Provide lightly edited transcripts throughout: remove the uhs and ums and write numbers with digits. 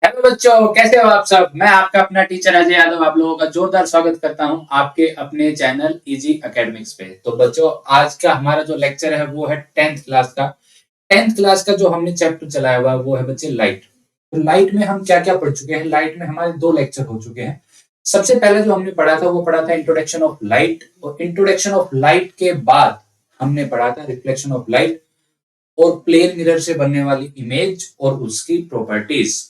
Hello बच्चों, कैसे हो आप सब। मैं आपका अपना टीचर अजय यादव आप लोगों का जोरदार स्वागत करता हूं आपके अपने चैनल इजी एकेडमिक्स पे। तो बच्चों, आज का हमारा जो लेक्चर है वो है टेंथ क्लास का। टेंथ क्लास का जो हमने चैप्टर चलाया हुआ है वो है बच्चे लाइट। तो लाइट में हम क्या क्या पढ़ चुके हैं। लाइट में हमारे दो लेक्चर हो चुके हैं। सबसे पहले जो हमने पढ़ा था वो पढ़ा था इंट्रोडक्शन ऑफ लाइट, और इंट्रोडक्शन ऑफ लाइट के बाद हमने पढ़ा था रिफ्लेक्शन ऑफ लाइट और प्लेन मिरर से बनने वाली इमेज और उसकी प्रॉपर्टीज।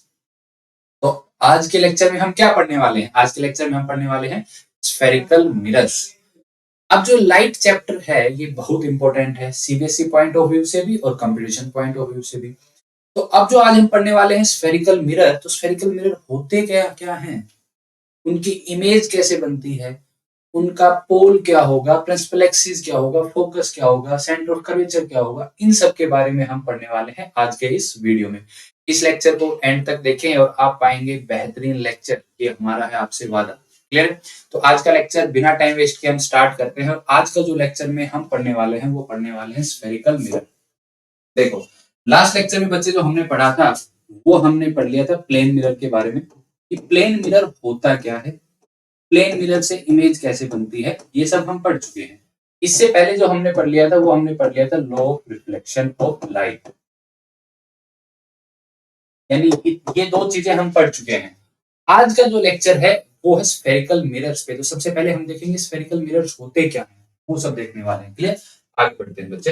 तो आज के लेक्चर में हम क्या पढ़ने वाले हैं। आज के लेक्चर में हम पढ़ने वाले हैं स्फेरिकल मिरर्स। अब जो लाइट चैप्टर है ये बहुत इंपॉर्टेंट है, सीबीएसई पॉइंट ऑफ व्यू से भी और कंपटीशन पॉइंट ऑफ व्यू से भी। तो अब जो आज हम पढ़ने वाले हैं स्फेरिकल मिरर, तो स्फेरिकल मिरर होते क्या क्या हैं, उनकी इमेज कैसे बनती है, उनका पोल क्या होगा, प्रिंसिपल एक्सिस क्या होगा, फोकस क्या होगा, सेंटर ऑफ कर्वेचर क्या होगा, इन सब के बारे में हम पढ़ने वाले हैं आज के इस वीडियो में। इस लेक्चर को एंड तक देखें और आप पाएंगे बेहतरीन लेक्चर, ये हमारा है आपसे वादा। क्लियर। तो आज का लेक्चर बिना टाइम वेस्ट किए हम स्टार्ट करते हैं। और आज का जो लेक्चर में हम पढ़ने वाले हैं वो पढ़ने वाले हैं स्फेरिकल मिरर। देखो, लास्ट लेक्चर में बच्चे जो हमने पढ़ा था वो हमने पढ़ लिया था प्लेन मिरर के बारे में, कि प्लेन मिरर होता क्या है, प्लेन मिरर से इमेज कैसे बनती है, ये सब हम पढ़ चुके हैं। इससे पहले जो हमने पढ़ लिया था वो हमने पढ़ लिया था law of reflection of light, यानी ये दो चीजें हम पढ़ चुके हैं। आज का जो लेक्चर है वो है स्फेरिकल मिरर्स पे। तो सबसे पहले हम देखेंगे स्फेरिकल मिरर्स होते क्या हैं, वो सब देखने वाले हैं। क्लियर। आगे बढ़ते हैं बच्चे।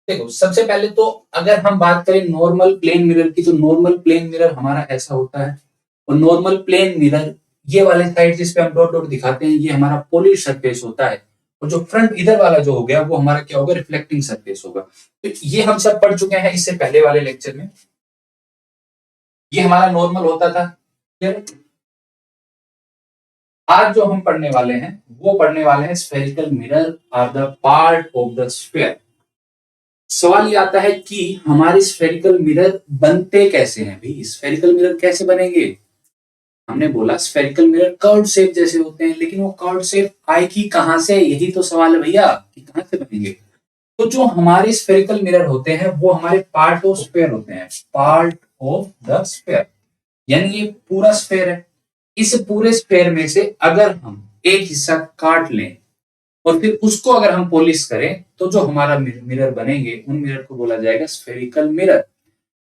देखो, सबसे पहले तो अगर हम बात करें नॉर्मल प्लेन मिरर की, तो नॉर्मल प्लेन मिरर हमारा ऐसा होता है। और नॉर्मल प्लेन मिरर, ये वाले साइड जिसपे हम डॉट डॉट दिखाते हैं ये हमारा पॉलिश सरफेस होता है। और जो फ्रंट इधर वाला जो हो गया वो हमारा क्या होगा, रिफ्लेक्टिंग सरफेस होगा। तो ये हम सब पढ़ चुके हैं इससे पहले वाले लेक्चर में। ये हमारा नॉर्मल होता था। आज जो हम पढ़ने वाले हैं वो पढ़ने वाले हैं spherical mirror are the part of the sphere. सवाल ये आता है कि हमारे स्फेरिकल मिरर बनते कैसे हैं भाई, स्फेरिकल मिरर कैसे बनेंगे। हमने बोला स्फेरिकल मिरर कर्व शेप जैसे होते हैं, लेकिन वो कर्व शेप आएगी कहां से, यही तो सवाल है भैया कि कहां से बनेंगे। तो जो हमारे स्फेरिकल मिरर होते हैं वो हमारे पार्ट ऑफ स्फेयर होते हैं, पार्ट ऑफ द स्फेयर। यानी ये पूरा स्फेयर है। इस पूरे स्फेयर में से अगर हम एक हिस्सा काट लें और फिर उसको अगर हम पॉलिश करें तो जो हमारा मिरर बनेंगे उन मिरर को बोला जाएगा स्फेरिकल मिरर।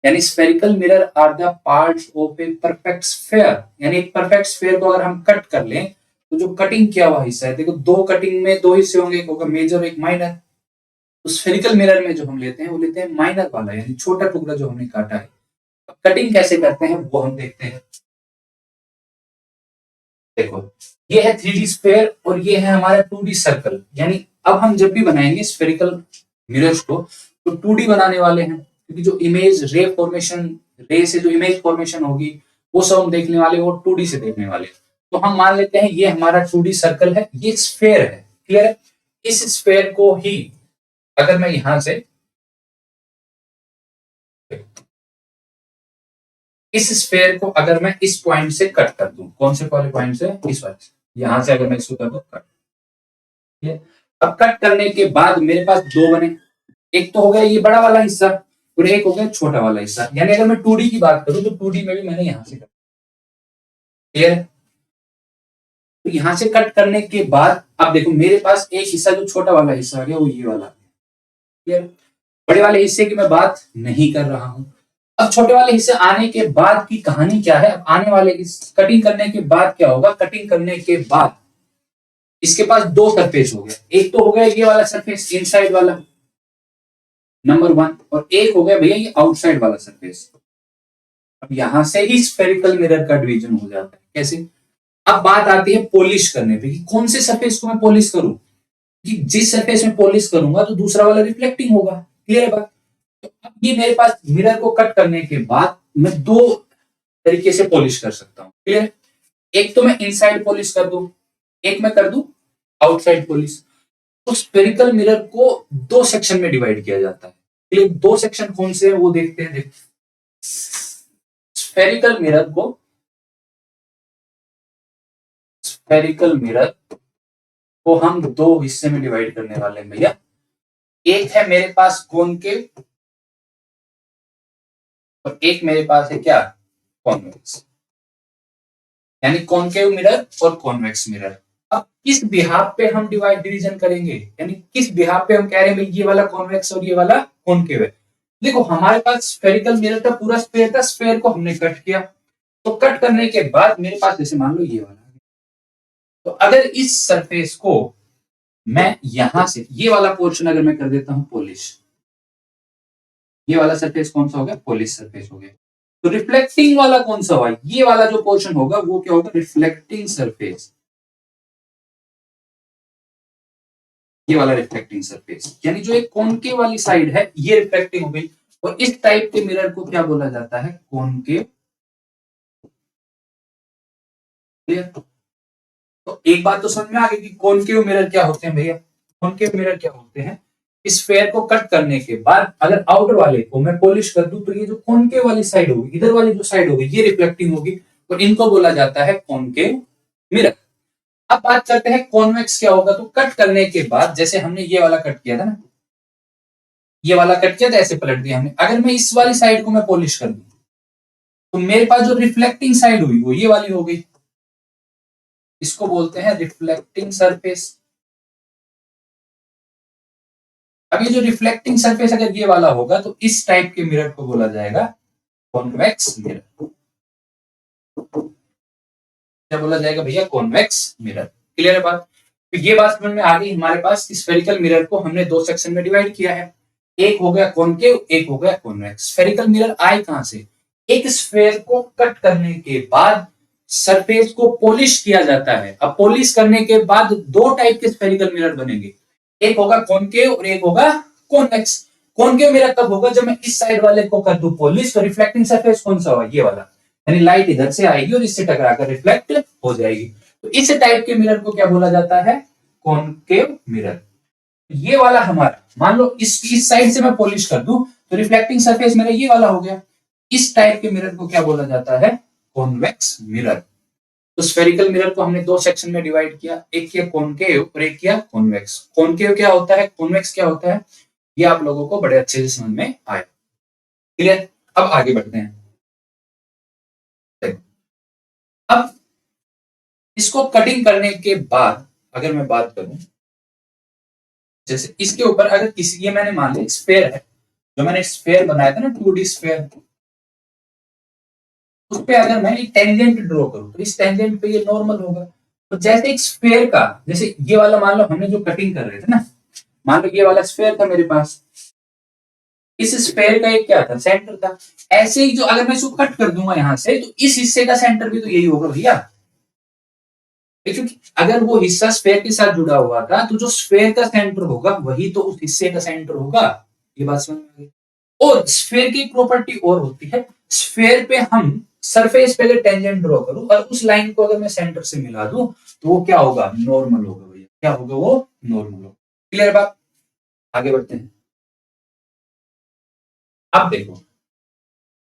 यानी spherical mirror are the parts of a perfect sphere. यानी एक परफेक्ट स्फेयर को अगर हम कट कर लें तो जो कटिंग किया हुआ हिस्सा है, देखो दो कटिंग में दो हिस्से होंगे, एक होगा मेजर एक माइनर। तो स्फेरिकल मिरर में जो हम लेते हैं वो लेते हैं माइनर वाला, यानी छोटा टुकड़ा जो हमने काटा है। अब कटिंग कैसे करते हैं वो हम देखते हैं। देखो, ये है 3D स्फेयर और ये है हमारा 2D सर्कल। यानी अब हम जब भी बनाएंगे स्फेरिकल मिरर्स को तो 2D बनाने वाले हैं, क्योंकि जो इमेज रे फॉर्मेशन, रे से जो इमेज फॉर्मेशन होगी वो सब हम देखने वाले, वो 2D से देखने वाले। तो हम मान लेते हैं ये हमारा 2D सर्कल है, ये स्फेयर है। क्लियर है। इस स्फेयर को ही अगर मैं यहां से, इस स्फेयर को अगर मैं इस पॉइंट से कट कर दूं, कौन से वाले पॉइंट से, इस वाले से, यहां से अगर मैं इसको कर दूं कट। अब कट करने के बाद मेरे पास दो बने, एक तो हो गया ये बड़ा वाला हिस्सा और एक हो गया छोटा वाला हिस्सा। यानी अगर मैं 2D की बात करूं तो 2D में भी मैंने यहां से कट। क्लियर है। तो यहां से कट करने के बाद अब देखो मेरे पास एक हिस्सा जो छोटा वाला हिस्सा आ गया वो ये वाला। क्लियर। बड़े वाले हिस्से की मैं बात नहीं कर रहा हूं। अब छोटे वाले हिस्से आने के बाद की कहानी क्या है, अब आने वाले कटिंग करने के बाद क्या होगा, कटिंग करने के बाद इसके पास दो सरफेस हो गया, एक तो हो गया ये वाला सरफेस इनसाइड वाला, नंबर वन, और एक हो गया भैया ये आउटसाइड वाला सरफेस। अब यहां से ही स्फेरिकल मिरर का डिवीजन हो जाता है। कैसे। अब बात आती है पॉलिश करने पे, कि कौन से सरफेस को मैं पॉलिश करूं, कि जिस सरफेस में पॉलिश करूंगा तो दूसरा वाला रिफ्लेक्टिंग होगा। क्लियर है बात। तो अब ये मेरे पास मिरर को कट करने के बाद मैं दो तरीके से पॉलिश कर सकता हूं। क्लियर। एक तो मैं इनसाइड पॉलिश कर दूं, एक मैं कर दूं आउटसाइड पॉलिश। तो स्फेरिकल मिरर को दो सेक्शन में डिवाइड किया जाता है। क्लियर। दो सेक्शन कौन से हैं वो देखते हैं। स्फेरिकल मिरर को, स्फेरिकल मिरर को हम दो हिस्से में डिवाइड करने वाले हैं भैया। एक है मेरे पास कॉनकेव और एक मेरे पास है क्या, कॉन्वेक्स, यानी कॉनकेव मिरर और कॉन्वेक्स मिरर। अब किस बिहाफ पे हम डिवीजन करेंगे, यानी किस बिहाफ पे हम कह रहे हैं भाई ये वाला कॉन्वेक्स और ये वाला कॉनकेव है। देखो हमारे पास स्फेरिकल मिरर का पूरा स्फेयर था, स्फेयर को हमने कट किया, तो कट करने के बाद मेरे पास जैसे मान लो ये वाला, तो अगर इस सरफेस को मैं यहां से ये वाला पोर्शन अगर मैं कर देता हूं पॉलिश, ये वाला सरफेस कौन सा हो गया, पॉलिश सरफेस हो गया। तो रिफ्लेक्टिंग वाला कौन सा होगा, ये वाला जो पोर्शन होगा वो क्या होगा, रिफ्लेक्टिंग सरफेस, ये वाला रिफ्लेक्टिंग सरफेस, यानी जो एक कॉनकेव वाली साइड है ये रिफ्लेक्टिंग हो गई। और इस टाइप के मिरर को क्या बोला जाता है, कॉनकेव। तो एक बात तो समझ में आ गई कि कॉनकेव मिरर क्या होते हैं भैया, कॉनकेव मिरर क्या होते हैं, इस फेयर को कट करने के बाद अगर आउटर वाले को मैं पॉलिश कर दूं तो ये जो कॉनकेव वाली साइड होगी, इधर वाली जो साइड होगी ये रिफ्लेक्टिंग होगी, और इनको बोला जाता है कॉनकेव मिरर। अब बात करते हैं कॉन्वेक्स क्या होगा, तो कट करने के बाद जैसे हमने ये वाला कट किया था ना, ये वाला कट किया था, ऐसे पलट दिया हमने, अगर मैं इस वाली साइड को मैं पॉलिश कर दूं तो मेरे पास जो रिफ्लेक्टिंग साइड हुई वो ये वाली हो गई, इसको बोलते हैं रिफ्लेक्टिंग सरफेस। अब ये जो रिफ्लेक्टिंग सरफेस अगर ये वाला होगा तो इस टाइप के मिरर को बोला जाएगा कॉन्वेक्स मिरर। क्या बोला जाएगा भैया, कॉन्वेक्स मिरर। क्लियर है बात। तो ये बात समझ में आ गई, हमारे पास स्फेरिकल मिरर को हमने दो सेक्शन में डिवाइड किया है, एक हो गया कॉनकेव, एक हो गया कॉन्वेक्स। स्फेरिकल मिरर आए कहां से, एक स्फेयर को कट करने के बाद सरफेस को पॉलिश किया जाता है। अब पॉलिश करने के बाद दो टाइप के स्फेरिकल मिरर बनेंगे, एक होगा कॉनकेव और एक होगा कॉन्वेक्स। कॉनकेव मिरर कब होगा, जब मैं इस साइड वाले को कर दूं पॉलिश, तो रिफ्लेक्टिंग सरफेस कौन सा होगा, ये वाला, यानी लाइट इधर से आएगी और इससे टकराकर रिफ्लेक्ट हो जाएगी। तो इस टाइप के मिरर को क्या बोला जाता है, कॉनकेव मिरर। ये वाला हमारा, मान लो इस साइड से मैं पॉलिश कर दूं तो रिफ्लेक्टिंग सरफेस मेरा ये वाला हो गया। इस टाइप के मिरर को क्या बोला जाता है, कॉन्वेक्स मिरर। तो स्फेरिकल मिरर को हमने दो सेक्शन में डिवाइड किया, एक किया कॉनकेव और एक किया कॉन्वेक्स। कॉनकेव क्या होता है, कॉन्वेक्स क्या होता है, ये आप लोगों को बड़े अच्छे से समझ में आया। क्लियर। अब आगे बढ़ते हैं। अब इसको कटिंग करने के बाद अगर मैं बात करूं, जैसे इसके ऊपर अगर किसी, ये मैंने मान लिया स्फेयर है, जो मैंने स्फेयर बनाया था ना 2D स्फेयर, उस पे अगर मैं एक टेंजेंट ड्रॉ करूं तो इस टेंजेंट पे ये नॉर्मल होगा। तो जैसे एक स्फेयर का, जैसे ये वाला मान लो हमने जो कटिंग कर रहे थे ना, मान लो ये वाला स्फेयर था मेरे पास, इस स्फेयर का एक क्या था, सेंटर था। ऐसे ही जो अगर मैं इसको कट कर दूंगा यहां से, तो इस हिस्से का सेंटर भी तो यही होगा भैया, क्योंकि अगर वो हिस्सा स्फेयर के साथ जुड़ा हुआ था तो जो स्फेयर का सेंटर होगा वही तो उस हिस्से का सेंटर होगा। ये बात समझ में आ गई। और स्फेयर की प्रॉपर्टी और होती है, स्फेयर पे हम सरफेस पे अगर टेंजेंट ड्रॉ करूं और उस लाइन को अगर मैं सेंटर से मिला दूं तो वो क्या होगा, नॉर्मल होगा भैया। क्या होगा, वो नॉर्मल होगा। क्लियर बात। आगे बढ़ते हैं। अब देखो,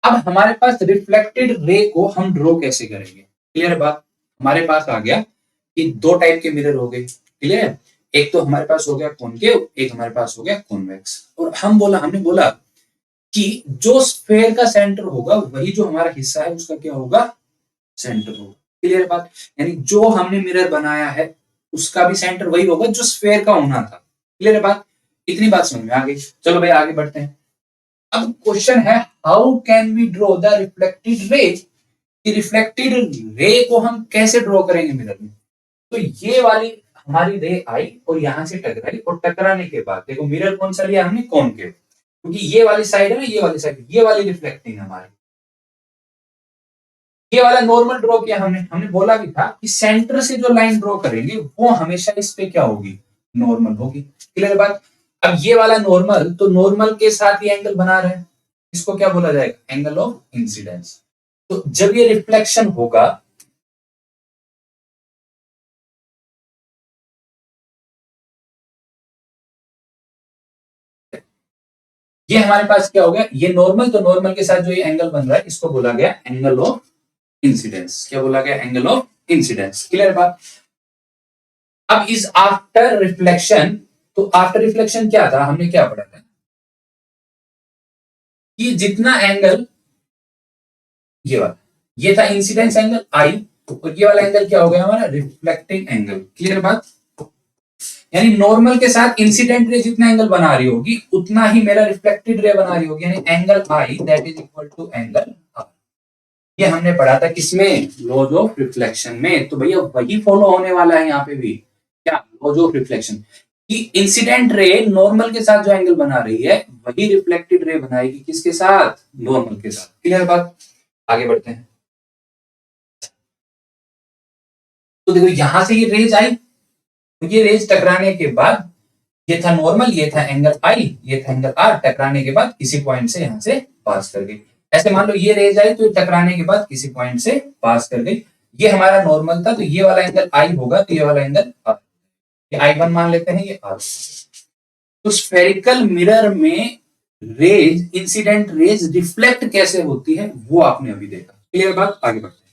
अब हमारे पास रिफ्लेक्टेड रे को हम ड्रॉ कैसे करेंगे। क्लियर बात। हमारे पास आ गया कि दो टाइप के मिरर हो गए। क्लियर है। एक तो हमारे पास हो गया कॉनकेव, एक हमारे पास हो गया कॉन्वेक्स। और हमने बोला कि जो स्फेयर का सेंटर होगा वही जो हमारा हिस्सा है उसका क्या होगा, सेंटर होगा। क्लियर बात। यानी जो हमने मिरर बनाया है उसका भी सेंटर वही होगा जो स्फेयर का होना था। क्लियर बात। इतनी बात समझ में आ गई। चलो भाई आगे बढ़ते हैं। अब क्वेश्चन है, how can we draw the reflected ray, कि रिफ्लेक्टेड रे को हम कैसे ड्रॉ करेंगे मिरर में। तो ये वाली हमारी रे आई और यहां से टकराई, और टकराने के बाद देखो मिरर कौन सा लिया हमने, कॉनकेव, क्योंकि ये वाली साइड है ना, ये वाली साइड, ये वाली रिफ्लेक्टिंग हमारी, ये वाला नॉर्मल ड्रॉ किया हमने। हमने बोला भी था कि सेंटर से जो लाइन ड्रॉ करेंगे वो हमेशा इस पे क्या होगी, नॉर्मल होगी। क्लियर बात। अब ये वाला नॉर्मल, तो नॉर्मल के साथ ये एंगल बना रहे हैं, इसको क्या बोला जाएगा, एंगल ऑफ इंसिडेंस। तो जब ये रिफ्लेक्शन होगा, ये हमारे पास क्या हो गया, ये नॉर्मल, तो नॉर्मल के साथ जो ये एंगल बन रहा है इसको बोला गया एंगल ऑफ इंसिडेंस। क्या बोला गया, एंगल ऑफ इंसिडेंस। क्लियर बात। अब इस आफ्टर रिफ्लेक्शन, तो आफ्टर रिफ्लेक्शन क्या था, हमने क्या पढ़ा था कि जितना एंगल ये वाला, ये था इंसिडेंस एंगल आई, और ये वाला एंगल क्या हो गया हमारा, रिफ्लेक्टिंग एंगल। क्लियर बात? यानी नॉर्मल के साथ इंसिडेंट रे जितना एंगल बना रही होगी उतना ही मेरा रिफ्लेक्टेड रे बना रही होगी, यानी angle i that is equal to angle r. ये हमने पढ़ा था किसमें, लॉज ऑफ रिफ्लेक्शन में। तो भैया वही फॉलो होने वाला है यहाँ पे भी, क्या, लॉज ऑफ रिफ्लेक्शन, कि इंसिडेंट रे नॉर्मल के साथ जो एंगल बना रही है वही रिफ्लेक्टेड रे बनाएगी किसके साथ, नॉर्मल के साथ। क्लियर बात? आगे बढ़ते हैं। तो देखो यहां से ये रेज आई, तो ये रेज टकराने के बाद, ये था नॉर्मल, ये था एंगल आई, ये था एंगल आर, टकराने के बाद किसी पॉइंट से यहां से पास कर गई। ऐसे मान लो ये रेज आई तो टकराने के बाद किसी पॉइंट से पास कर गई। ये हमारा नॉर्मल था, तो ये वाला एंगल आई होगा, तो ये वाला एंगल आर, ये आई वन मान लेते हैं, ये आर। तो स्फेरिकल मिरर में रेज, इंसिडेंट रेज रिफ्लेक्ट कैसे होती है वो आपने अभी देखा। क्लियर बात? आगे बढ़ते हैं।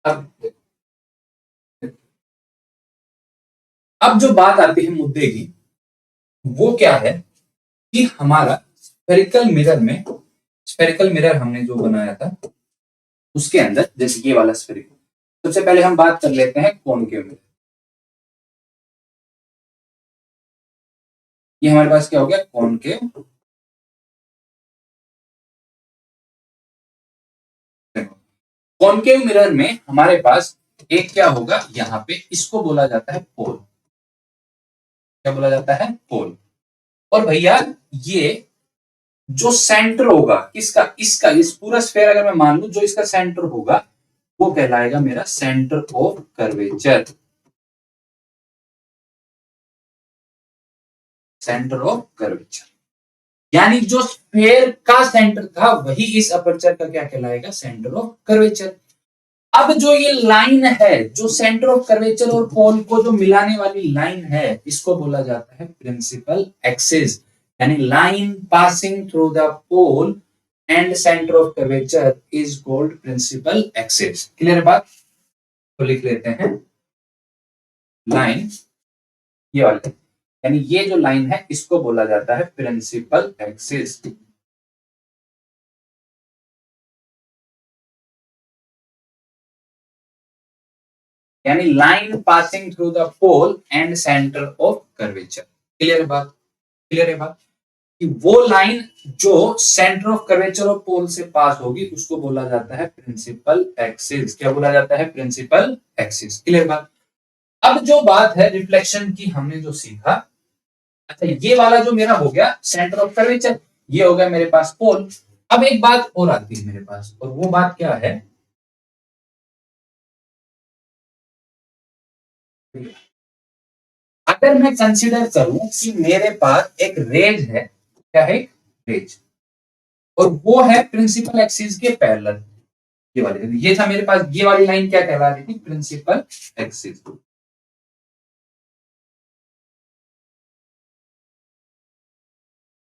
अब अब जो बात आती है मुद्दे की, वो क्या है कि हमारा स्फेरिकल मिरर में, स्फेरिकल मिरर हमने जो बनाया था उसके अंदर, जैसे ये वाला स्फेरिकल, सबसे पहले हम बात कर लेते हैं कॉनकेव मिरर। ये हमारे पास क्या हो गया, कॉनकेव। कॉनकेव मिरर में हमारे पास एक क्या होगा यहाँ पे, इसको बोला जाता है पोल। क्या बोला जाता है, पोल। और भैया ये जो सेंटर होगा किसका, इसका, इस पूरा स्फेयर अगर मैं मान लू, जो इसका सेंटर होगा वो कहलाएगा मेरा centre of curvature. Centre of curvature, यानी जो स्फेयर का सेंटर था वही इस अपर्चर का क्या कहलाएगा, सेंटर ऑफ कर्वेचर। अब जो ये लाइन है, जो सेंटर ऑफ कर्वेचर और पोल को जो मिलाने वाली लाइन है, इसको बोला जाता है प्रिंसिपल एक्सिस। यानी line passing through the pole and centre of curvature is called principal axis. Clear बात? तो लिख लेते हैं लाइन, ये वाली, यानी ये जो लाइन है इसको बोला जाता है प्रिंसिपल एक्सिस। यानी line passing through the pole and centre of curvature. Clear बात? क्लियर है बात? कि वो लाइन जो centre of curvature of pole से पास होगी उसको बोला जाता है प्रिंसिपल एक्सिस। क्या बोला जाता है, प्रिंसिपल एक्सिस। क्लियर बात? अब जो बात है रिफ्लेक्शन की, हमने जो सीखा, अच्छा ये वाला जो मेरा हो गया सेंटर ऑफ कर्वेचर, ये हो गया मेरे पास पोल। अब एक बात और आती है मेरे पास, और वो बात क्या है, अगर मैं कंसीडर करूं कि मेरे पास एक रेज है, क्या है, रेज, और वो है प्रिंसिपल एक्सिस के पैरेलल, ये वाली, ये था मेरे पास, ये वाली लाइन क्या कहला रही थी, प्रिंसिपल एक्सिस।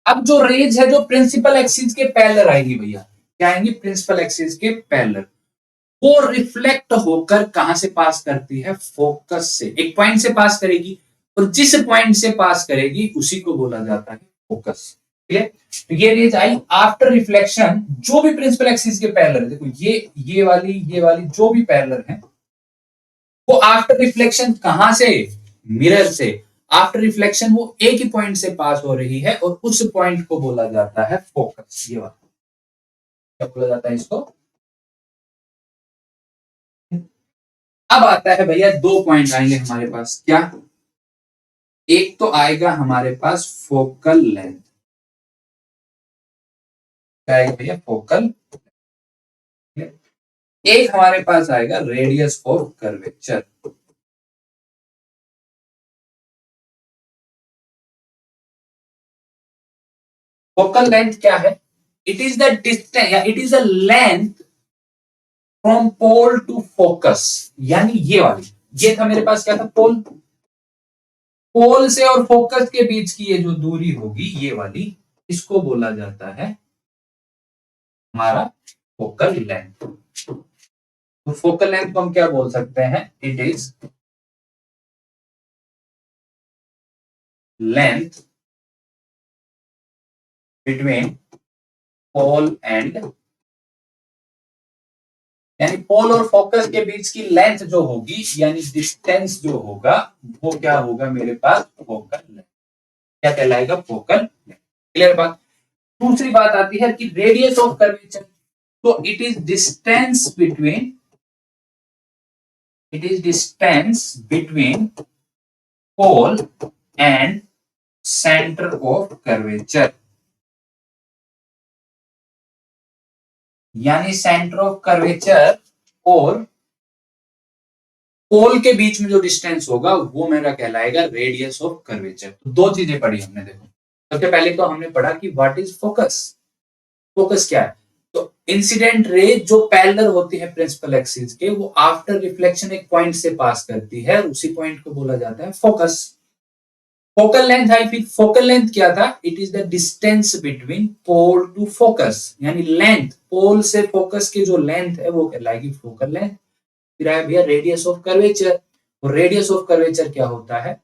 अब जो रेज है जो प्रिंसिपल एक्सिस के पैरेलल आएंगी भैया, क्या आएंगी, प्रिंसिपल एक्सिस के पैरेलल, वो रिफ्लेक्ट होकर कहां से पास करती है, फोकस से, एक पॉइंट से पास करेगी, और जिस पॉइंट से पास करेगी उसी को बोला जाता है फोकस। ठीक है? तो ये रेज आई आफ्टर रिफ्लेक्शन, जो भी प्रिंसिपल एक्सिस के पैरेलल, देखो ये वाली जो भी पैरेलल है, वो आफ्टर रिफ्लेक्शन कहां से, मिरर से, आफ्टर रिफ्लेक्शन वो एक ही पॉइंट से पास हो रही है, और उस पॉइंट को बोला जाता है फोकस। ये वाला क्या बोला जाता है इसको। अब आता है भैया, दो पॉइंट आएंगे हमारे पास, क्या, एक तो आएगा हमारे पास फोकल लेंथ, क्या आएगा भैया, फोकल, एक हमारे पास आएगा radius of curvature. Focal length क्या है, इट इज द डिस्टेंस, या it is the length from pole to focus. यानी ये वाली, ये था मेरे पास क्या था, पोल, पोल से और फोकस के बीच की ये जो दूरी होगी ये वाली, इसको बोला जाता है हमारा फोकल लेंथ। तो फोकल लेंथ को हम क्या बोल सकते हैं, it is length between pole and, यानी पोल और फोकस के बीच की लेंथ जो होगी यानी डिस्टेंस जो होगा वो क्या होगा मेरे पास, फोकल लेंथ। क्या कहलाएगा, फोकल लेंथ। क्लियर बात। दूसरी बात आती है कि रेडियस ऑफ कर्वेचर, तो it is distance between pole and centre of curvature, यानी सेंटर ऑफ कर्वेचर और पोल के बीच में जो डिस्टेंस होगा वो मेरा कहलाएगा रेडियस ऑफ कर्वेचर। तो दो चीजें पढ़ी हमने, देखो सबसे पहले तो हमने पढ़ा कि व्हाट इज फोकस। फोकस क्या है, तो इंसिडेंट रे जो पैरेलल होती है प्रिंसिपल एक्सिस के, वो आफ्टर रिफ्लेक्शन एक पॉइंट से पास करती है और उसी पॉइंट को बोला जाता है फोकस। फोकल लेंथ है, फिर फोकल लेंथ क्या था, it is the distance between pole to focus, यानी लेंथ पोल से फोकस की जो लेंथ है वो कहलाएगी फोकल लेंथ। फिर आया भैया रेडियस ऑफ कर्वेचर, और रेडियस ऑफ कर्वेचर क्या होता है,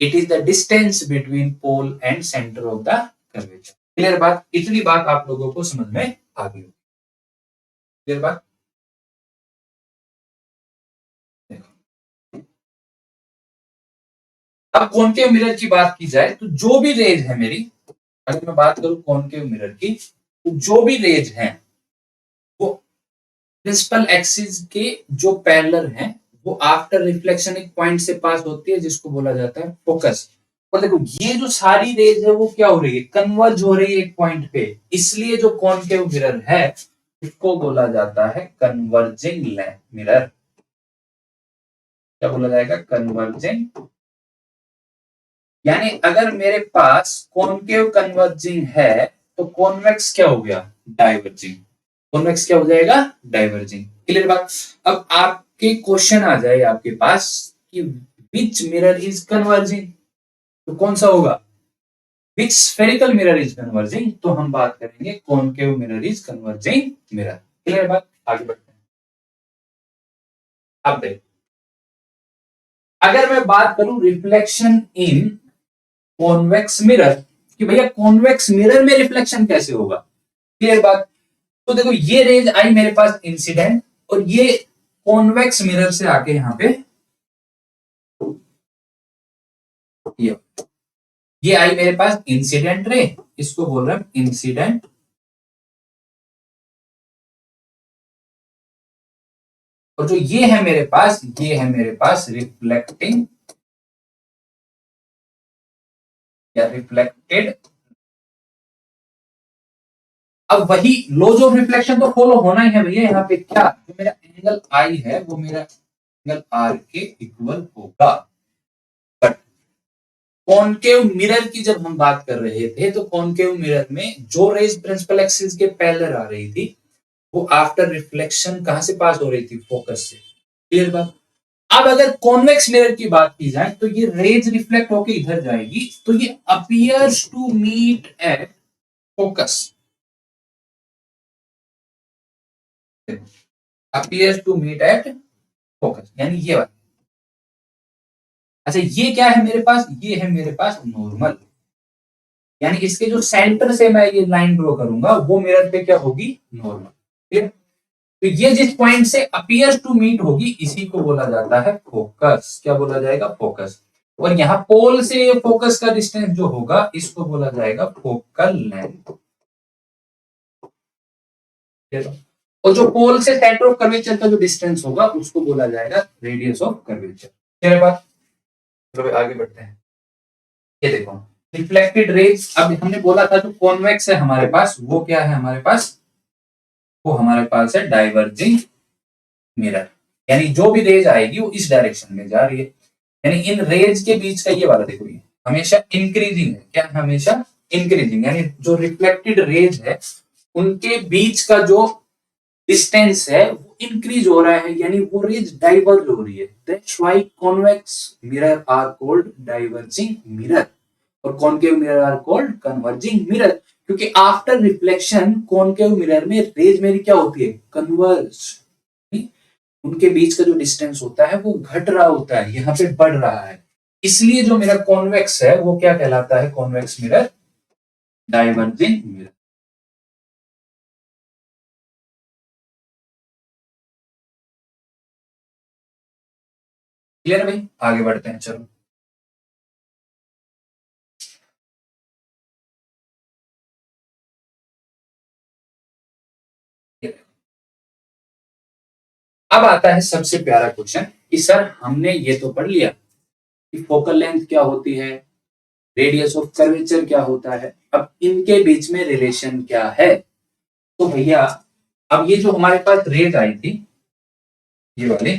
it is the distance between pole and centre of the curvature. Clear बात, इतनी बात आप लोगों को समझ में आ गई। क्लियर बात। अब कॉनकेव मिरर की बात की जाए तो जो भी रेज है मेरी, अगर मैं बात करूं कॉनकेव मिरर की, तो जो भी रेज है वो प्रिंसिपल एक्सिस के जो पैरेलल हैं वो आफ्टर रिफ्लेक्शन एक पॉइंट से पास होती है जिसको बोला जाता है फोकस। और देखो ये जो सारी रेज है वो क्या हो रही है, कन्वर्ज हो रही है एक पॉइंट पे, इसलिए जो कॉनकेव मिरर है इसको बोला जाता है कन्वर्जिंग मिरर। क्या बोला जाएगा, कन्वर्जिंग। यानी अगर मेरे पास कॉनकेव कन्वर्जिंग है तो कॉन्वेक्स क्या हो गया, डाइवर्जिंग। कॉन्वेक्स क्या हो जाएगा, डाइवर्जिंग। क्लियर बात। अब आपके क्वेश्चन आ जाए आपके पास कि विच मिरर इज कन्वर्जिंग, तो कौन सा होगा, विच स्फेरिकल मिरर इज कन्वर्जिंग, तो हम बात करेंगे concave mirror is converging mirror. Clear बात, आगे बढ़ते हैं। अब देखो अगर मैं बात करूं रिफ्लेक्शन इन कॉन्वेक्स मिरर, कि भैया कॉन्वेक्स मिरर में रिफ्लेक्शन कैसे होगा। क्लियर बात। तो देखो ये रेज आई मेरे पास इंसिडेंट, और ये कॉन्वेक्स मिरर से आके यहां पे ये आई मेरे पास इंसिडेंट रे, इसको बोल रहे हैं इंसिडेंट, और जो ये है मेरे पास, ये है मेरे पास रिफ्लेक्टिंग या रिफ्लेक्टेड। अब वही लॉज ऑफ रिफ्लेक्शन तो फॉलो होना ही है भैया, यहाँ पे क्या, जो मेरा एंगल आई है वो मेरा एंगल आर के इक्वल होगा। बट कॉनकेव मिरर की जब हम बात कर रहे थे तो कॉनकेव मिरर में जो रेज प्रिंसिपल एक्सिस के पैरेलल आ रही थी वो आफ्टर रिफ्लेक्शन कहां से पास हो रही थी, फोकस से। क्लियर बात। अब अगर कॉन्वेक्स मिरर की बात की जाए तो ये रेज रिफ्लेक्ट होके इधर जाएगी, तो ये appears to meet at focus, appears to meet at focus, यानी ये बात। अच्छा ये क्या है मेरे पास, ये है मेरे पास नॉर्मल, यानी इसके जो सेंटर से मैं ये लाइन ड्रॉ करूंगा वो मिरर पे क्या होगी, नॉर्मल। ठीक है, तो ये जिस पॉइंट से अपीयर्स टू मीट होगी इसी को बोला जाता है फोकस। क्या बोला जाएगा, फोकस। और यहाँ पोल से फोकस का डिस्टेंस जो होगा इसको बोला जाएगा फोकल लेंथ। और जो पोल से सेंटर ऑफ कर्वेचर का जो डिस्टेंस होगा उसको बोला जाएगा रेडियस ऑफ कर्वेचर। मेरे पास तो आगे बढ़ते हैं। ये देखो रिफ्लेक्टेड रेज, अब हमने बोला था जो कॉन्वेक्स है हमारे पास वो क्या है, हमारे पास वो हमारे पास है डाइवर्जिंग मिरर, यानी जो भी रेज आएगी वो इस डायरेक्शन में जा रही है। यानी इन रेज के बीच का ये वाला देखो ये हमेशा इंक्रीजिंग है, क्या हमेशा इंक्रीजिंग, यानी जो रिफ्लेक्टेड रेज है उनके बीच का जो डिस्टेंस है वो इंक्रीज हो रहा है, यानी वो रेज डाइवर्ज हो रही है। That's why convex mirror are called diverging mirror और concave mirror are called converging mirror, क्योंकि आफ्टर रिफ्लेक्शन कॉनकेव मिरर में रेज मेरी क्या होती है, कन्वर्ज, उनके बीच का जो डिस्टेंस होता है वो घट रहा होता है, यहाँ पे बढ़ रहा है। इसलिए जो मेरा कॉन्वेक्स है वो क्या कहलाता है? Convex mirror, diverging mirror. Clear भाई? आगे बढ़ते हैं, चलो। अब आता है सबसे प्यारा क्वेश्चन कि सर हमने ये तो पढ़ लिया कि फोकल लेंथ क्या होती है, रेडियस ऑफ कर्वेचर क्या होता है, अब इनके बीच में रिलेशन क्या है। तो भैया अब ये जो हमारे पास रेज आई थी, ये वाले,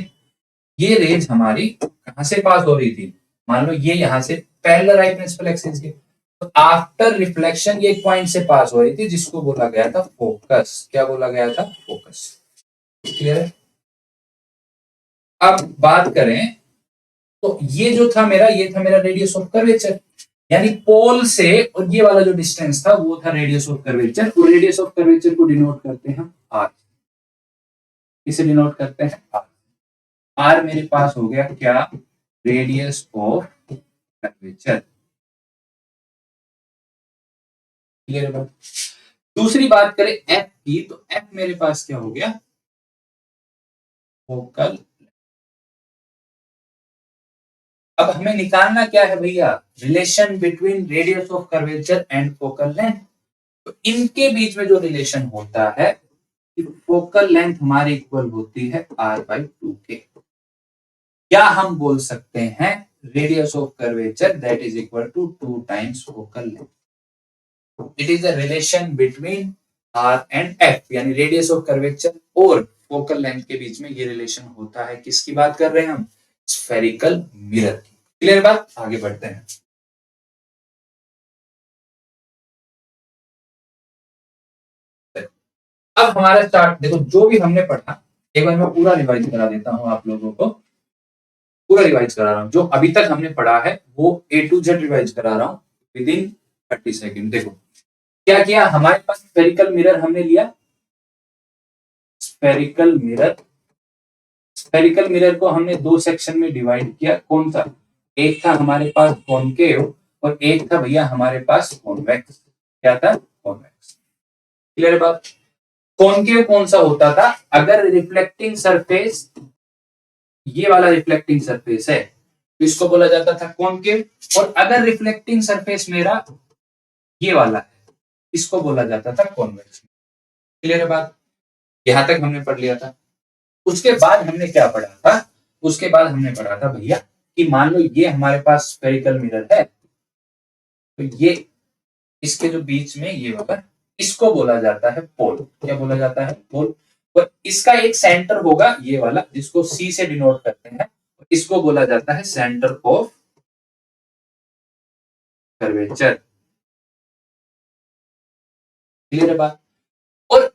ये रेज हमारी कहां से पास हो रही थी? मान लो ये यहां से पैरेलल आई प्रिंसिपल एक्सिस के, तो आफ्टर रिफ्लेक्शन ये एक पॉइंट से पास हो रही थी जिसको बोला गया था फोकस। क्या बोला गया था? फोकस। क्लियर है? अब बात करें तो ये जो था मेरा, ये था मेरा रेडियस ऑफ कर्वेचर, यानी पोल से और ये वाला जो डिस्टेंस था वो था रेडियस ऑफ कर्वेचर। और रेडियस ऑफ कर्वेचर को डिनोट करते हैं आर। इसे डिनोट करते हैं आर। आर मेरे पास हो गया क्या? Radius of curvature. क्लियर बात? दूसरी बात करें एफ की, तो एफ मेरे पास क्या हो गया? फोकल। अब हमें निकालना क्या है भैया? Relation between radius of curvature and focal length. तो इनके बीच में जो रिलेशन होता है, फोकल लेंथ हमारी इक्वल होती है आर बाई 2 के। क्या हम बोल सकते हैं radius of curvature that is equal to 2 times focal length. It is the relation between R and F, यानी रेडियस ऑफ कर्वेचर और फोकल लेंथ के बीच में ये रिलेशन होता है। किसकी बात कर रहे हैं हम? स्फेरिकल मिरर की। क्लियर बात? आगे बढ़ते हैं। अब हमारा स्टार्ट देखो, जो भी हमने पढ़ा एक बार मैं पूरा रिवाइज करा देता हूं आप लोगों को। पूरा रिवाइज करा रहा हूं, जो अभी तक हमने पढ़ा है वो ए टू जेड रिवाइज करा रहा हूं विद इन 30 सेकेंड। देखो क्या किया, हमारे पास स्फेरिकल मिरर हमने लिया। स्फेरिकल मिरर, स्फेरिकल मिरर को हमने दो सेक्शन में डिवाइड किया। कौन सा? एक था हमारे पास कॉनकेव और एक था भैया हमारे पास कॉन्वेक्स। क्या था? कॉन्वेक्स। क्लियर बात? कॉनकेव कौन सा होता था? अगर रिफ्लेक्टिंग सरफेस ये वाला रिफ्लेक्टिंग सरफेस है तो इसको बोला जाता था कॉनकेव, और अगर रिफ्लेक्टिंग सरफेस मेरा ये वाला है इसको बोला जाता था कॉन्वेक्स। क्लियर है बात? यहां तक हमने पढ़ लिया था। उसके बाद हमने क्या पढ़ा था? उसके बाद हमने पढ़ा था भैया कि मान लो ये हमारे पास स्फेरिकल मिरर है, तो ये इसके जो बीच में ये होगा इसको बोला जाता है पोल। क्या बोला जाता है? पोल। और इसका एक सेंटर होगा ये वाला जिसको सी से डिनोट करते हैं, इसको बोला जाता है सेंटर ऑफ कर्वेचर। क्लियर है बात? और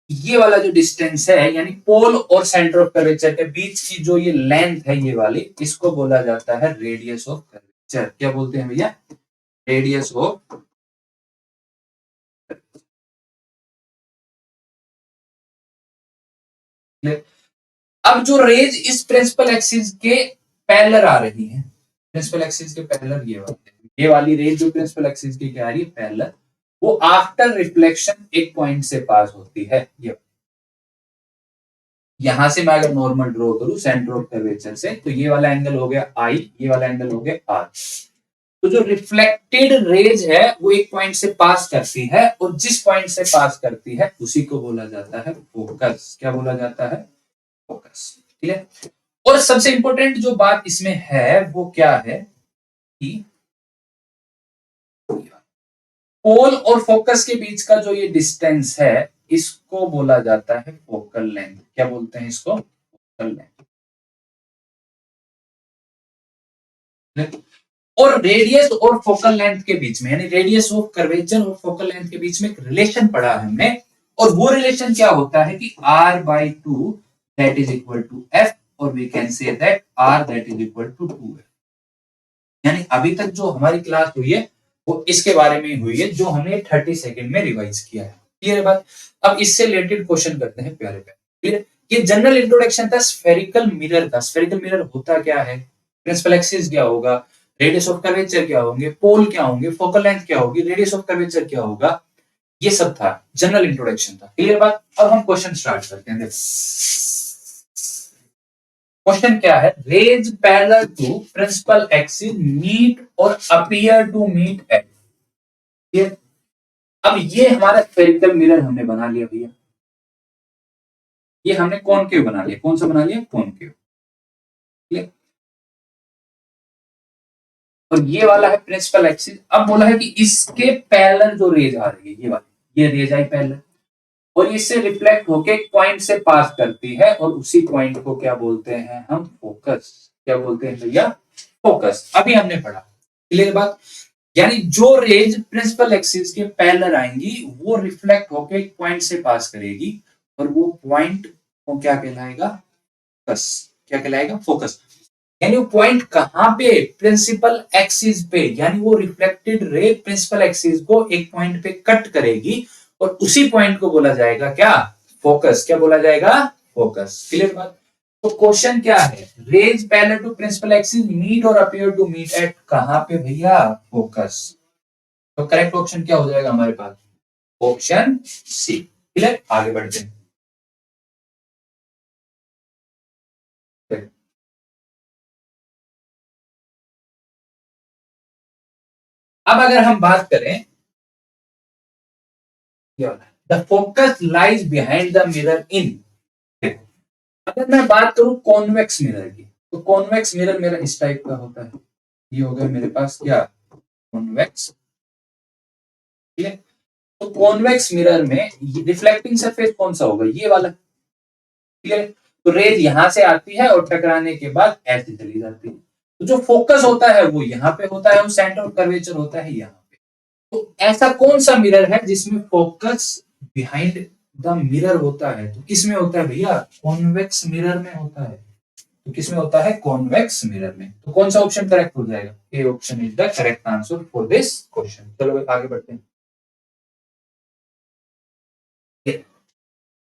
ये वाला जो डिस्टेंस है यानी पोल और सेंटर ऑफ कर्वेचर के बीच की जो ये लेंथ है ये वाली, इसको बोला जाता है रेडियस ऑफ कर्वेचर। क्या बोलते हैं भैया? Radius of. अब जो रेज इस प्रिंसिपल एक्सिस के पैरेलल आ रही है, प्रिंसिपल एक्सिस के पैरेलल ये वाली रेज जो प्रिंसिपल एक्सिस की क्या आ रही है? पैरेलल, वो आफ्टर रिफ्लेक्शन एक पॉइंट से पास होती है। ये यहां से मैं अगर नॉर्मल ड्रॉ करूं सेंटर ऑफ कर्वेचर से, तो ये वाला एंगल हो गया आई, ये वाला एंगल हो गया आर। तो जो रिफ्लेक्टेड रेज है वो एक पॉइंट से पास करती है, और जिस पॉइंट से पास करती है उसी को बोला जाता है फोकस। क्या बोला जाता है? फोकस। ठीक है? और सबसे इंपॉर्टेंट जो बात इसमें है वो क्या है कि पोल और फोकस के बीच का जो ये डिस्टेंस है इसको बोला जाता है फोकल लेंथ। क्या बोलते हैं इसको? Focal length. और रेडियस और फोकल लेंथ के बीच में, यानी रेडियस ऑफ कर्वेचर और फोकल लेंथ के बीच में एक रिलेशन पढ़ा है हमने, और वो रिलेशन क्या होता है कि r by 2 that is equal to f, और we can say that r that is equal to 2f। यानी अभी तक जो हमारी क्लास हुई है वो इसके बारे में हुई है जो हमने 30 सेकेंड में रिवाइज किया है। क्लियर बात? अब इससे रिलेटेड क्वेश्चन करते हैं प्यारे प्यारे। क्लियर? ये जनरल इंट्रोडक्शन था स्फेरिकल मिरर का। स्फेरिकल मिरर होता क्या है, प्रिंसिपल एक्सिस क्या होगा, रेडियस ऑफ कर्वेचर क्या होंगे, पोल क्या होंगे, फोकल लेंथ क्या होगी, रेडियस ऑफ कर्वेचर क्या होगा, ये सब था, जनरल इंट्रोडक्शन था। क्लियर बात। अब हम क्वेश्चन स्टार्ट करते हैं। क्वेश्चन क्या है, rays parallel to principal axis meet और appear to meet at. Clear. अब ये हमारा स्फेरिकल मिरर हमने बना लिया भैया, ये हमने कॉनकेव बना लिया। कौन सा बना लिया, कॉनकेव। क्लियर। और ये वाला है प्रिंसिपल एक्सिस। अब बोला है कि इसके पैरेलल जो रेज आ रही है, ये वाली, ये रेज आई पैरेलल, और इससे रिफ्लेक्ट होके एक पॉइंट से पास करती है, और उसी पॉइंट को क्या बोलते हैं हम, फोकस। क्या बोलते हैं भैया, फोकस। अभी हमने पढ़ा। क्लियर बात। यानी जो रेज प्रिंसिपल एक्सिस के पैरेलल आएंगी वो रिफ्लेक्ट होके एक पॉइंट से पास करेगी, और वो पॉइंट को क्या कहलाएगा, फोकस। क्या कहलाएगा, फोकस। यानी वो पॉइंट कहां पे, प्रिंसिपल एक्सिस पे। यानी वो रिफ्लेक्टेड रे प्रिंसिपल एक्सिस को एक पॉइंट पे कट करेगी, और उसी पॉइंट को बोला जाएगा क्या, फोकस। क्या बोला जाएगा, फोकस। क्लियर बात। तो क्वेश्चन क्या है, rays parallel to principal axis meet और अपीयर टू मीट एट कहां पे भैया, फोकस। तो करेक्ट ऑप्शन क्या हो जाएगा हमारे पास, ऑप्शन सी। क्लियर। आगे बढ़ते हैं। अब अगर हम बात करें, the focus lies behind the mirror इन। अगर मैं बात करूं कॉन्वेक्स मिरर की, तो कॉन्वेक्स मिरर मेरा इस टाइप का होता है। ये हो गया मेरे पास क्या, कॉन्वेक्स। ठीक है। तो कॉन्वेक्स मिरर में रिफ्लेक्टिंग सरफेस कौन सा होगा, ये वाला। ठीक है। तो रेज यहां से आती है और टकराने के बाद ऐसे चली जाती है। तो जो फोकस होता है वो यहाँ पे होता है, और सेंटर ऑफ कर्वेचर होता है यहाँ पे। तो ऐसा कौन सा मिरर है जिसमें फोकस बिहाइंड द मिरर होता है, तो किसमें होता है भैया, कॉन्वेक्स मिरर में होता है। तो किसमें होता है, कॉन्वेक्स मिरर में। तो कौन सा ऑप्शन करेक्ट हो जाएगा, A option is the correct answer for this question. चलो आगे बढ़ते हैं।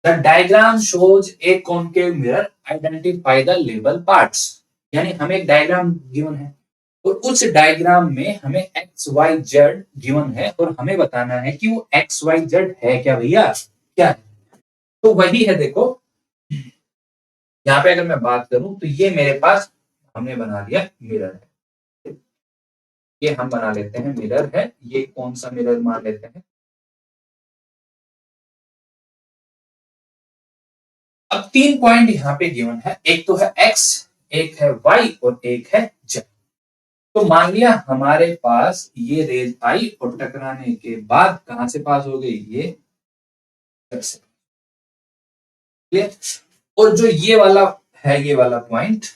The diagram shows A concave mirror, identify the label parts. यानी हमें एक डायग्राम गिवन है, और उस डायग्राम में हमें एक्स वाई जेड गिवन है, और हमें बताना है कि वो एक्स वाई जेड है क्या भैया, क्या है। तो वही है, देखो यहाँ पे अगर मैं बात करूं तो ये मेरे पास हमने बना लिया मिरर है। ये हम बना लेते हैं मिरर है। ये कौन सा मिरर मान लेते हैं, अब 3 पॉइंट यहाँ पे गिवन है, एक तो है एक्स, एक है वाई, और एक है जेड। तो मान लिया हमारे पास ये रेज आई और टकराने के बाद कहां से पास हो गई, ये से। क्लियर। और जो ये वाला है, ये वाला पॉइंट,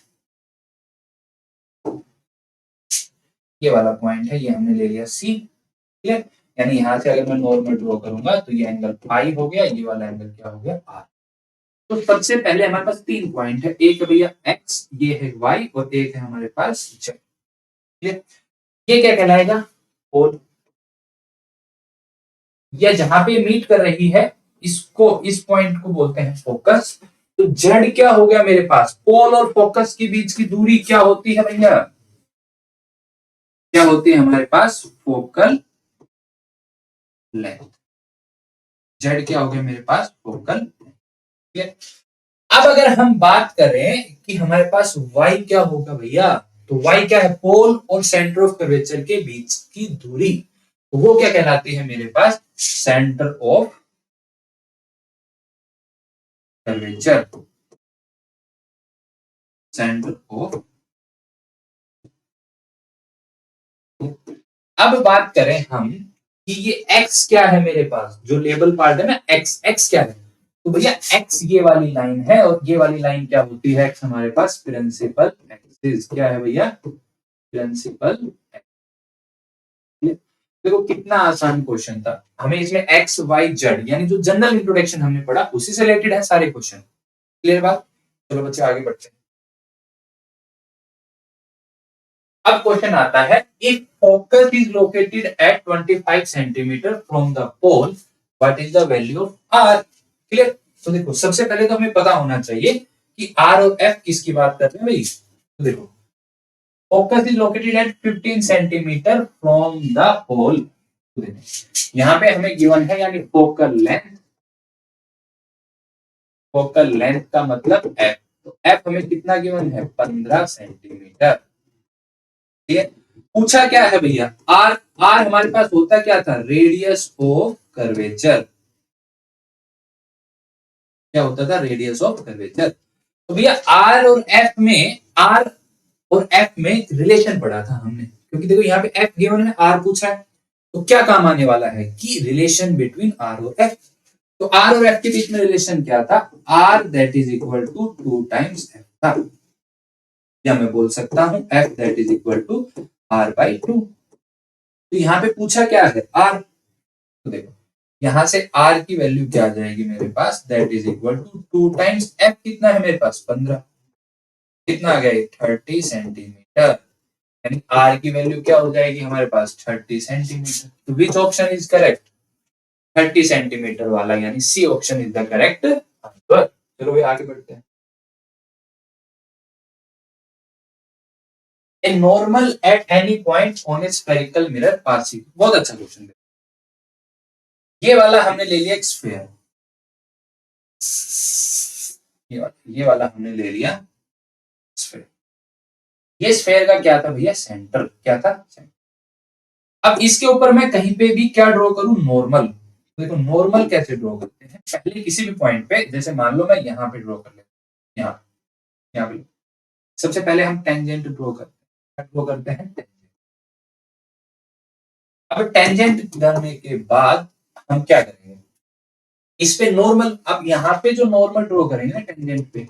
ये वाला पॉइंट है, ये हमने ले लिया सी। क्लियर। यानी यहां से अगर मैं नॉर्मल ड्रॉ करूंगा तो ये एंगल फाई हो गया, ये वाला एंगल क्या हो गया, आर। तो सबसे पहले हमारे पास 3 पॉइंट है, एक है भैया एक्स, ये है वाई, और एक है हमारे पास जेड। क्लियर। ये क्या कहलाएगा, पोल। या जहां पे मीट कर रही है इसको, इस पॉइंट को बोलते हैं फोकस। तो जेड क्या हो गया मेरे पास, पोल और फोकस के बीच की दूरी क्या होती है भैया, क्या होती है हमारे पास, फोकल लेंथ। जेड क्या हो गया मेरे पास, फोकल। ठीक। अब अगर हम बात करें कि हमारे पास y क्या होगा भैया, तो y क्या है, पोल और सेंटर ऑफ कर्वेचर के बीच की दूरी। तो वो क्या कहलाती है मेरे पास, centre of curvature. Centre of. अब बात करें हम कि ये x क्या है मेरे पास, जो लेबल पार्ट है ना, x क्या है, तो भैया x ये वाली लाइन है, और ये वाली लाइन क्या होती है, x हमारे पास प्रिंसिपल एक्सिस। क्या है भैया, प्रिंसिपल। देखो कितना आसान क्वेश्चन था, हमें इसमें एक्स वाई जेड यानी जो जनरल इंट्रोडक्शन हमने पढ़ा उसी से रिलेटेड है सारे क्वेश्चन। क्लियर बात। चलो बच्चे आगे बढ़ते हैं। अब क्वेश्चन आता है, if focus is located at 25 centimetre from the pole, what is the value of R. Clear. तो देखो सबसे पहले तो हमें पता होना चाहिए कि आर और एफ किसकी बात कर रहे हैं भाई। तो देखो focus is located at 15 centimetre from the pole. यहाँ पे हमें गिवन है यानी फोकल लेंथ, फोकल लेंथ का मतलब एफ, तो एफ हमें कितना गिवन है 15 सेंटीमीटर। ठीक है, पूछा क्या है भैया आर, आर हमारे पास होता क्या था रेडियस ऑफ कर्वेचर, क्या होता था रेडियस ऑफ कर्वेचर। तो भैया आर और एफ में, आर और एफ में रिलेशन पढ़ा था हमने, क्योंकि देखो यहाँ पे एफ गिवन है आर पूछा है, तो क्या काम आने वाला है कि रिलेशन बिटवीन आर और एफ। तो आर और एफ के बीच में रिलेशन क्या था, R that is equal to 2 times F था, या मैं बोल सकता हूं F that is equal to R by 2। तो यहाँ पे पूछा क्या है आर, तो देखो यहां से आर की वैल्यू क्या आ जाएगी मेरे पास, that is equal to 2 times F, कितना है मेरे पास 15, कितना आ गया 30 सेंटीमीटर, यानी आर की वैल्यू क्या हो जाएगी हमारे पास 30 सेंटीमीटर। तो which option is correct, 30 centimetre वाला, यानी C option is the correct answer. चलो भाई आगे बढ़ते हैं। A normal at any point on a spherical mirror passing, बहुत अच्छा क्वेश्चन है। ये वाला हमने ले लिया एक स्फीयर, ये वाला हमने ले लिया स्फीयर। ये स्फीयर का क्या था भैया सेंटर, क्या था सेंटर। अब इसके ऊपर मैं कहीं पे भी क्या ड्रॉ करूं नॉर्मल, देखो नॉर्मल कैसे ड्रॉ करते हैं, पहले किसी भी पॉइंट पे, जैसे मान लो मैं यहाँ पे ड्रॉ कर लेता हूं, यहाँ पे सबसे पहले हम टेंजेंट ड्रॉ करते हैं टेंजेंट। अब टेंजेंट करने के बाद हम क्या करेंगे, इस पे नॉर्मल, अब यहाँ पे जो नॉर्मल ड्रॉ करेंगे ना टेंजेंट पे,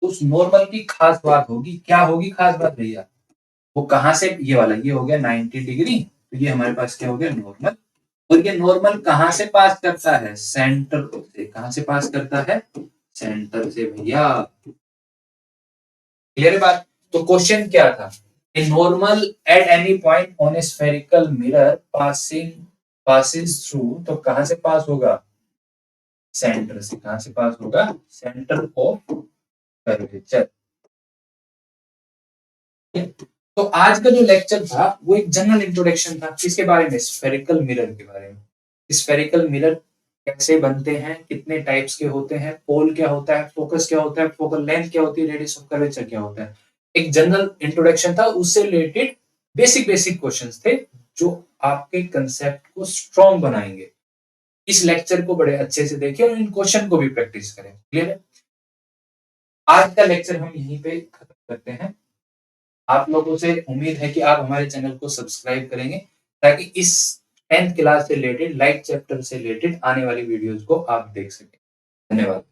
उस नॉर्मल की खास बात होगी, क्या होगी खास बात भैया, वो कहां से, ये वाला ये हो गया 90 डिग्री, तो ये हमारे पास क्या हो गया नॉर्मल, और ये नॉर्मल कहां से पास करता है सेंटर से, कहां से पास करता है सेंटर से भैया, क्लियर है बात। तो क्वेश्चन क्या था, a normal at any point on A spherical mirror passes through, तो कहां से पास होगा सेंटर से, कहां से पास होगा सेंटर ऑफ कर्वेचर। तो आज का जो लेक्चर था वो एक जनरल इंट्रोडक्शन था, किसके बारे में, स्फेरिकल मिरर के बारे में। स्फेरिकल मिरर कैसे बनते हैं, कितने टाइप्स के होते हैं, पोल क्या होता है, फोकस क्या होता है, फोकल लेंथ क्या होती है, रेडियस ऑफ कर्वेचर क्या होता है, एक जनरल इंट्रोडक्शन था, उससे रिलेटेड बेसिक बेसिक क्वेश्चंस थे जो आपके कंसेप्ट को स्ट्रॉन्ग बनाएंगे। इस लेक्चर को बड़े अच्छे से देखें और इन क्वेश्चन को भी प्रैक्टिस करें, क्लियर है। आज का लेक्चर हम यहीं पे खत्म करते हैं। आप लोगों से उम्मीद है कि आप हमारे चैनल को सब्सक्राइब करेंगे, ताकि इस 10th क्लास से रिलेटेड, लाइफ चैप्टर से रिलेटेड आने वाली वीडियोस को आप देख सकें। धन्यवाद।